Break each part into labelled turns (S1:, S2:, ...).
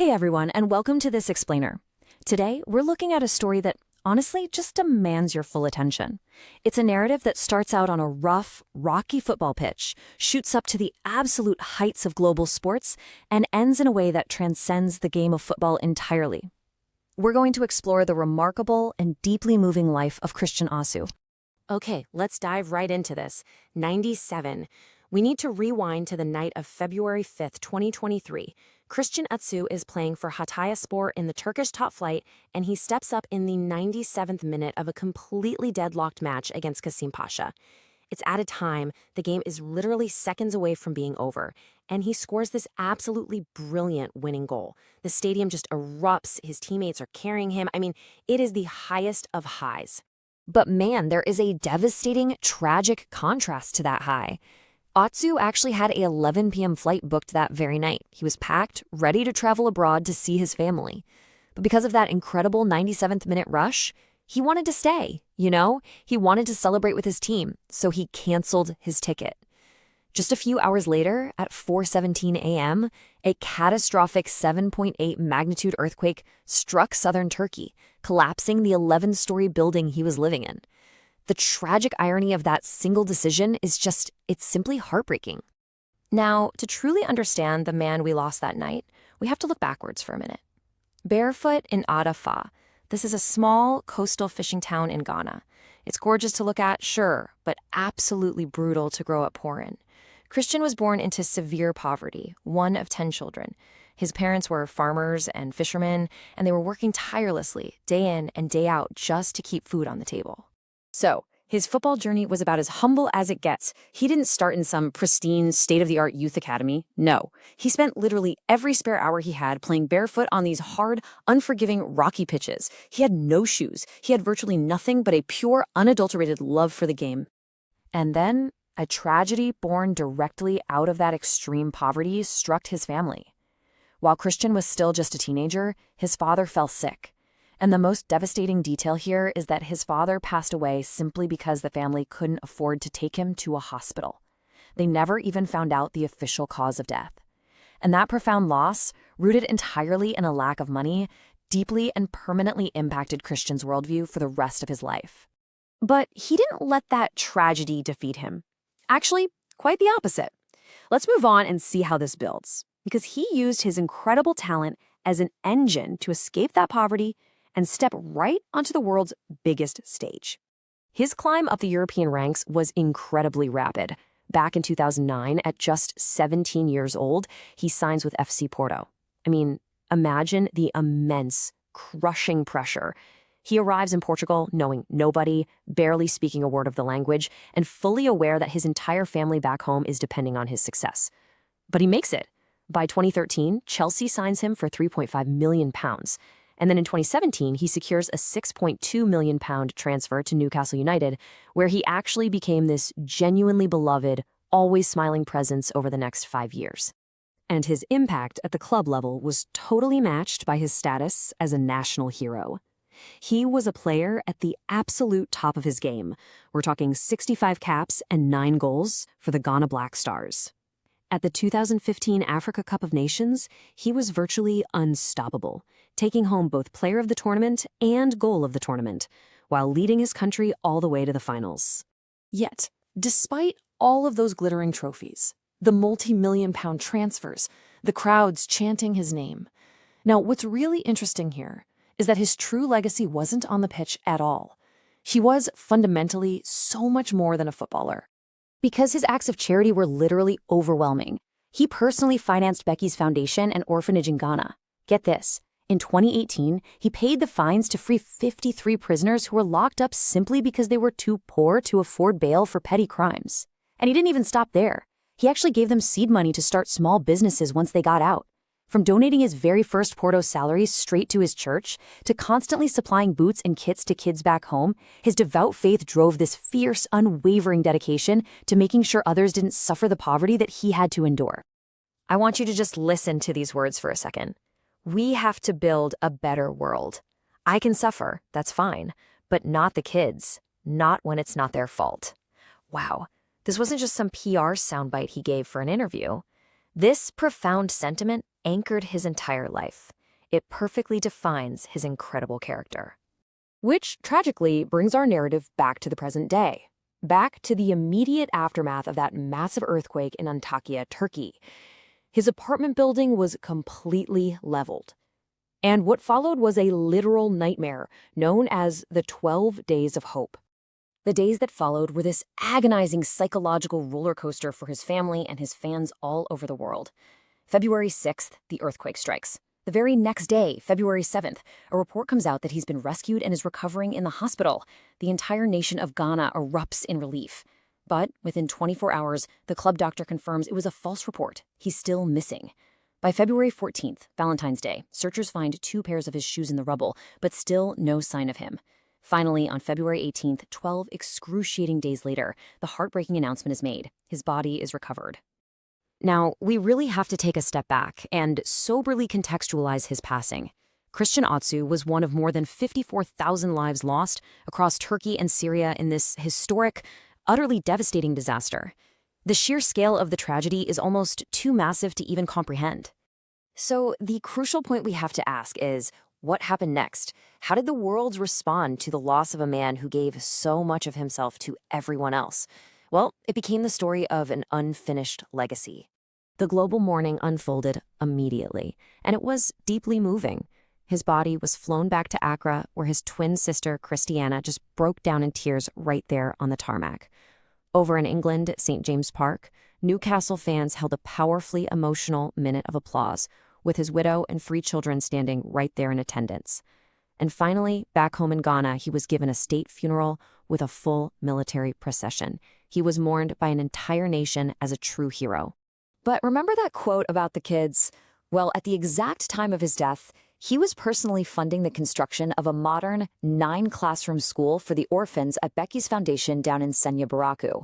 S1: Hey everyone, and welcome to This Explainer. Today, we're looking at a story that honestly just demands your full attention. It's a narrative that starts out on a rough, rocky football pitch, shoots up to the absolute heights of global sports, and ends in a way that transcends the game of football entirely. We're going to explore the remarkable and deeply moving life of Christian Atsu.
S2: Okay, let's dive right into this. 97. We need to rewind to the night of February 5th, 2023. Christian Atsu is playing for Hatayspor in the Turkish top flight, and he steps up in the 97th minute of a completely deadlocked match against Kasim Pasha. It's at a time the game is literally seconds away from being over, and he scores this absolutely brilliant winning goal. The stadium just erupts, his teammates are carrying him. It is the highest of highs.
S1: But man, there is a devastating, tragic contrast to that high. Atsu actually had a 11 p.m. flight booked that very night. He was packed, ready to travel abroad to see his family. But because of that incredible 97th minute rush, he wanted to stay, He wanted to celebrate with his team, so he canceled his ticket. Just a few hours later, at 4:17 a.m., a catastrophic 7.8 magnitude earthquake struck southern Turkey, collapsing the 11-story building he was living in. The tragic irony of that single decision is it's simply heartbreaking.
S2: Now, to truly understand the man we lost that night, we have to look backwards for a minute. Barefoot in Ada Foah. This is a small coastal fishing town in Ghana. It's gorgeous to look at, sure, but absolutely brutal to grow up poor in. Christian was born into severe poverty, one of 10 children. His parents were farmers and fishermen, and they were working tirelessly, day in and day out, just to keep food on the table. So, his football journey was about as humble as it gets. He didn't start in some pristine, state-of-the-art youth academy. No, he spent literally every spare hour he had playing barefoot on these hard, unforgiving, rocky pitches. He had no shoes. He had virtually nothing but a pure, unadulterated love for the game.
S1: And then, a tragedy born directly out of that extreme poverty struck his family. While Christian was still just a teenager, his father fell sick. And the most devastating detail here is that his father passed away simply because the family couldn't afford to take him to a hospital. They never even found out the official cause of death. And that profound loss, rooted entirely in a lack of money, deeply and permanently impacted Christian's worldview for the rest of his life. But he didn't let that tragedy defeat him. Actually, quite the opposite. Let's move on and see how this builds, because he used his incredible talent as an engine to escape that poverty and step right onto the world's biggest stage. His climb up the European ranks was incredibly rapid. Back in 2009, at just 17 years old, he signs with FC Porto. Imagine the immense, crushing pressure. He arrives in Portugal knowing nobody, barely speaking a word of the language, and fully aware that his entire family back home is depending on his success. But he makes it. By 2013, Chelsea signs him for £3.5 million. And then in 2017, he secures a £6.2 million transfer to Newcastle United, where he actually became this genuinely beloved, always smiling presence over the next 5 years. And his impact at the club level was totally matched by his status as a national hero. He was a player at the absolute top of his game. We're talking 65 caps and 9 goals for the Ghana Black Stars. At the 2015 Africa Cup of Nations, he was virtually unstoppable, taking home both player of the tournament and goal of the tournament, while leading his country all the way to the finals. Yet, despite all of those glittering trophies, the multi-million-pound transfers, the crowds chanting his name. Now, what's really interesting here is that his true legacy wasn't on the pitch at all. He was fundamentally so much more than a footballer. Because his acts of charity were literally overwhelming, he personally financed Becky's Foundation and orphanage in Ghana. Get this, in 2018, he paid the fines to free 53 prisoners who were locked up simply because they were too poor to afford bail for petty crimes. And he didn't even stop there. He actually gave them seed money to start small businesses once they got out. From donating his very first Porto salary straight to his church, to constantly supplying boots and kits to kids back home, his devout faith drove this fierce, unwavering dedication to making sure others didn't suffer the poverty that he had to endure. I want you to just listen to these words for a second. We have to build a better world. I can suffer, that's fine, but not the kids, not when it's not their fault. Wow, this wasn't just some PR soundbite he gave for an interview.
S2: This profound sentiment anchored his entire life. It perfectly defines his incredible character.
S1: Which, tragically, brings our narrative back to the present day. Back to the immediate aftermath of that massive earthquake in Antakya, Turkey. His apartment building was completely leveled. And what followed was a literal nightmare known as the 12 Days of Hope. The days that followed were this agonizing psychological roller coaster for his family and his fans all over the world. February 6th, the earthquake strikes. The very next day, February 7th, a report comes out that he's been rescued and is recovering in the hospital. The entire nation of Ghana erupts in relief. But within 24 hours, the club doctor confirms it was a false report. He's still missing. By February 14th, Valentine's Day, searchers find 2 pairs of his shoes in the rubble, but still no sign of him. Finally, on February 18th, 12 excruciating days later, the heartbreaking announcement is made. His body is recovered.
S2: Now, we really have to take a step back and soberly contextualize his passing. Christian Atsu was one of more than 54,000 lives lost across Turkey and Syria in this historic, utterly devastating disaster. The sheer scale of the tragedy is almost too massive to even comprehend. So the crucial point we have to ask is, what happened next? How did the world respond to the loss of a man who gave so much of himself to everyone else? Well, it became the story of an unfinished legacy. The global mourning unfolded immediately, and it was deeply moving. His body was flown back to Accra, where his twin sister, Christiana, just broke down in tears right there on the tarmac. Over in England, at St. James Park, Newcastle fans held a powerfully emotional minute of applause, with his widow and 3 children standing right there in attendance. And finally, back home in Ghana, he was given a state funeral with a full military procession. He was mourned by an entire nation as a true hero.
S1: But remember that quote about the kids? Well, at the exact time of his death, he was personally funding the construction of a modern 9-classroom school for the orphans at Becky's Foundation down in Senya Baraku.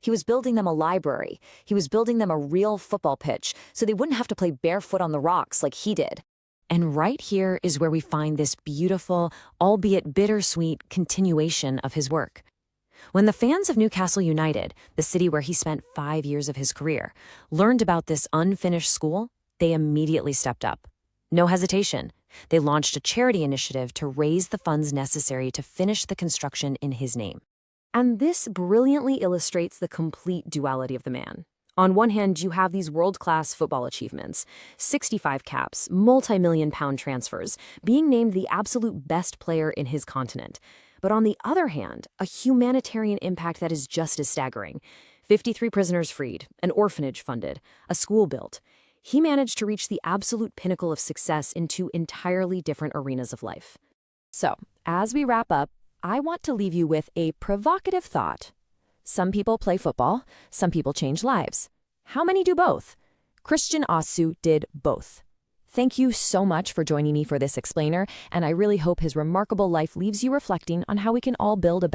S1: He was building them a library. He was building them a real football pitch so they wouldn't have to play barefoot on the rocks like he did.
S2: And right here is where we find this beautiful, albeit bittersweet, continuation of his work. When the fans of Newcastle United, the city where he spent 5 years of his career, learned about this unfinished school, they immediately stepped up. No hesitation. They launched a charity initiative to raise the funds necessary to finish the construction in his name.
S1: And this brilliantly illustrates the complete duality of the man. On one hand, you have these world-class football achievements, 65 caps, multi-million-pound transfers, being named the absolute best player in his continent. But on the other hand, a humanitarian impact that is just as staggering. 53 prisoners freed, an orphanage funded, a school built. He managed to reach the absolute pinnacle of success in 2 entirely different arenas of life. So, as we wrap up, I want to leave you with a provocative thought. Some people play football, some people change lives. How many do both? Christian Atsu did both. Thank you so much for joining me for this explainer, and I really hope his remarkable life leaves you reflecting on how we can all build a